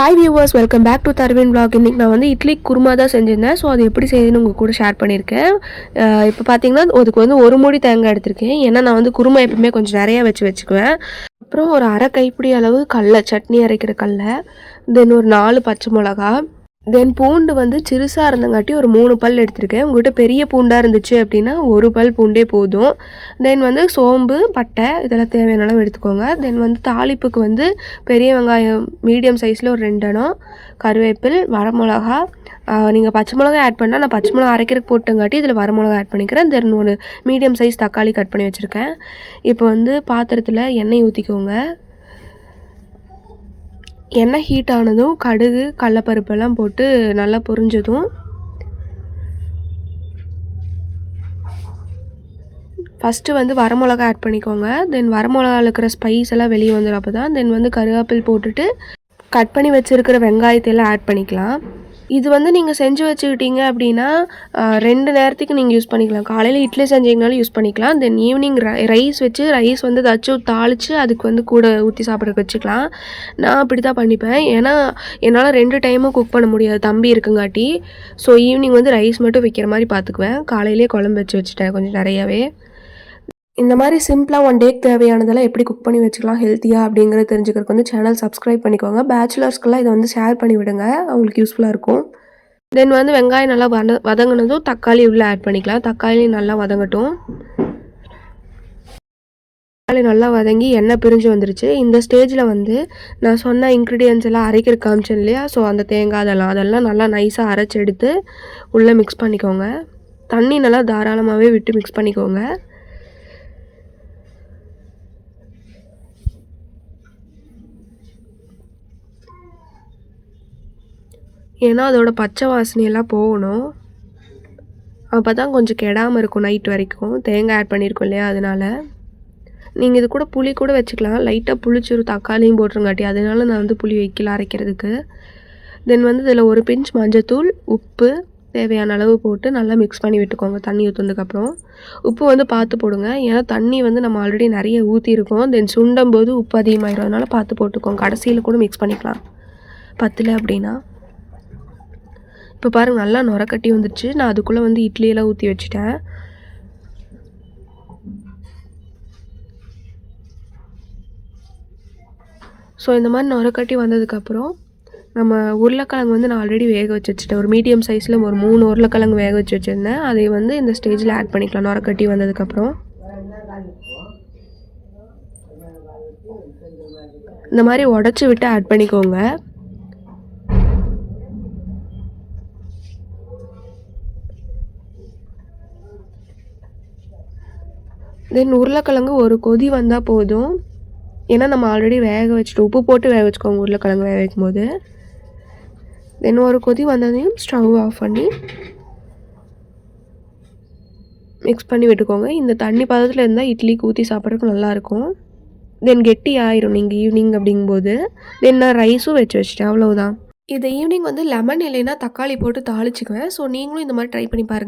Hi viewers, welcome back to Darwin vlog. இன்றைக்கி நான் வந்து இட்லி குருமா தான் செஞ்சுருந்தேன். ஸோ அது எப்படி செய்யுதுன்னு உங்கள் கூட ஷேர் பண்ணியிருக்கேன். இப்போ பார்த்தீங்கன்னா அதுக்கு வந்து ஒரு மூடி தேங்காய் எடுத்திருக்கேன். ஏன்னா நான் வந்து குருமா எப்பவுமே கொஞ்சம் நிறையா வச்சுக்குவேன். அப்புறம் ஒரு அரை கைப்பிடி அளவு கடலை, சட்னி அரைக்கிற கடலை, தென் ஒரு 4 பச்சை மிளகா, தென் பூண்டு வந்து சிறுசாக இருந்தங்காட்டி ஒரு 3 பல் எடுத்திருக்கேன். உங்கள்கிட்ட பெரிய பூண்டாக இருந்துச்சு அப்படின்னா 1 பல் பூண்டே போதும். தென் வந்து சோம்பு, பட்டை இதெல்லாம் தேவையான அளவு எடுத்துக்கோங்க. தென் வந்து தாளிப்புக்கு வந்து பெரிய வெங்காயம் மீடியம் சைஸில் ஒரு 2 எண்ணம், கருவேப்பில், வரமிளகா, நீங்கள் பச்சை மிளகா ஆட் பண்ணால் நான் பச்சை மிளகா அரைக்கிறதுக்கு போட்டங்காட்டி இதில் வரமிளகா ஆட் பண்ணிக்கிறேன். தென் ஒரு மீடியம் சைஸ் தக்காளி கட் பண்ணி வச்சுருக்கேன். இப்போ வந்து பாத்திரத்தில் எண்ணெய் ஊற்றிக்கோங்க. எண்ணெய் ஹீட் ஆனதும் கடுகு, கடலப்பருப்பெல்லாம் போட்டு நல்லா பொரிஞ்சதும் ஃபஸ்ட்டு வந்து வரமிளகா ஆட் பண்ணிக்கோங்க. தென் வரமிளகாவில் இருக்கிற ஸ்பைஸ் எல்லாம் வெளியே வந்துடும். அப்போ தான் தென் வந்து கருவேப்பில் போட்டுட்டு கட் பண்ணி வச்சுருக்கிற வெங்காயத்தையெல்லாம் ஆட் பண்ணிக்கலாம். இது வந்து நீங்கள் செஞ்சு வச்சுக்கிட்டீங்க அப்படின்னா 2 நேரத்துக்கு நீங்கள் யூஸ் பண்ணிக்கலாம். காலையில் இட்லி செஞ்சிங்கனாலும் யூஸ் பண்ணிக்கலாம். தென் ஈவினிங் ரைஸ் வச்சு ரைஸ் வந்து ஏதாச்சும் தாளித்து அதுக்கு வந்து கூட ஊற்றி சாப்பிட்றதுக்கு வச்சுக்கலாம். நான் அப்படி தான் பண்ணிப்பேன். ஏன்னா என்னால் 2 டைமும் குக் பண்ண முடியாது, தம்பி இருக்குங்காட்டி. ஸோ ஈவினிங் வந்து ரைஸ் மட்டும் வைக்கிற மாதிரி பார்த்துக்குவேன். காலையிலே குழம்பு வச்சுட்டேன் கொஞ்சம் நிறையாவே. இந்த மாதிரி சிம்பிளாக 1 டேக்கு தேவையானதெல்லாம் எப்படி குக் பண்ணி வச்சுக்கலாம் ஹெல்த்தியாக அப்படிங்கிறத தெரிஞ்சுக்கிறதுக்கு வந்து சேனல் சப்ஸ்கிரைப் பண்ணிக்கோங்க. பேச்சுலர்ஸ்க்கெல்லாம் இதை வந்து ஷேர் பண்ணி விடுங்க, அவங்களுக்கு யூஸ்ஃபுல்லாக இருக்கும். தென் வந்து வெங்காயம் நல்லா வதங்கினதும் தக்காளி உள்ளே ஆட் பண்ணிக்கலாம். தக்காளி நல்லா வதங்கட்டும். தக்காளி நல்லா வதங்கி எண்ணெய் பிரிஞ்சு வந்துருச்சு. இந்த ஸ்டேஜில் வந்து நான் சொன்ன இன்க்ரீடியன்ஸ் எல்லாம் அரைக்கிற காமிச்சேன் இல்லையா, ஸோ அந்த தேங்காய் அதெல்லாம் நல்லா நைஸாக அரைச்சி எடுத்து உள்ளே மிக்ஸ் பண்ணிக்கோங்க. தண்ணி நல்லா தாராளமாகவே விட்டு மிக்ஸ் பண்ணிக்கோங்க. ஏன்னா அதோட பச்சை வாசனையெல்லாம் போகணும். அப்போ தான் கொஞ்சம் கெடாமல் இருக்கும் நைட் வரைக்கும். தேங்காய் ஆட் பண்ணியிருக்கோம் இல்லையா, அதனால். நீங்கள் இது கூட புளி கூட வச்சுக்கலாம். லைட்டாக புளிச்சிரும், தக்காளியும் போட்டுருங்காட்டி. அதனால நான் வந்து புளி வைக்கல அரைக்கிறதுக்கு. தென் வந்து இதில் ஒரு பிஞ்ச் மஞ்சத்தூள், உப்பு தேவையான அளவு போட்டு நல்லா மிக்ஸ் பண்ணி விட்டுக்கோங்க. தண்ணி ஊற்றுனதுக்கப்புறம் உப்பு வந்து பார்த்து போடுங்க. ஏன்னா தண்ணி வந்து நம்ம ஆல்ரெடி நிறைய ஊற்றிருக்கோம். தென் சுண்டும் போது உப்பு அதிகமாகிடும், அதனால் பார்த்து போட்டுக்கோங்க. கடைசியில் கூட மிக்ஸ் பண்ணிக்கலாம் பத்தலை அப்படின்னா. இப்போ பாருங்கள் நல்லா நுரக்கட்டி வந்துடுச்சு. நான் அதுக்குள்ளே வந்து இட்லியெல்லாம் ஊற்றி வச்சுட்டேன். ஸோ இந்த மாதிரி நுரக்கட்டி வந்ததுக்கப்புறம் நம்ம உருளைக்கிழங்கு வந்து நான் ஆல்ரெடி வேக வச்சுட்டேன். ஒரு மீடியம் சைஸில் ஒரு 3 உருளைக்கிழங்கு வேக வச்சுருந்தேன். அதை வந்து இந்த ஸ்டேஜில் ஆட் பண்ணிக்கலாம். நுரக்கட்டி வந்ததுக்கப்புறம் இந்த மாதிரி உடச்சி விட்டு ஆட் பண்ணிக்கோங்க. தென் உருளைக்கிழங்கு ஒரு கொதி வந்தால் போதும். ஏன்னா நம்ம ஆல்ரெடி வேக வச்சுட்டு உப்பு போட்டு வேக வச்சுக்கோங்க உருளைக்கிழங்கு வேக வைக்கும் போது. தென் ஒரு கொதி வந்ததையும் ஸ்டவ் ஆஃப் பண்ணி மிக்ஸ் பண்ணி விட்டுக்கோங்க. இந்த தண்ணி பதத்தில் இருந்தால் இட்லிக்கு ஊற்றி சாப்பிட்றதுக்கு நல்லாயிருக்கும். தென் கெட்டி ஆயிரும் நீங்கள் ஈவினிங் அப்படிங்கும்போது. தென் நான் ரைஸும் வச்சுட்டேன், அவ்வளோதான். இதை ஈவினிங் வந்து லெமன் இல்லைன்னா தக்காளி போட்டு தாளிச்சுக்குவேன். ஸோ நீங்களும் இந்த மாதிரி ட்ரை பண்ணி பாருங்கள்.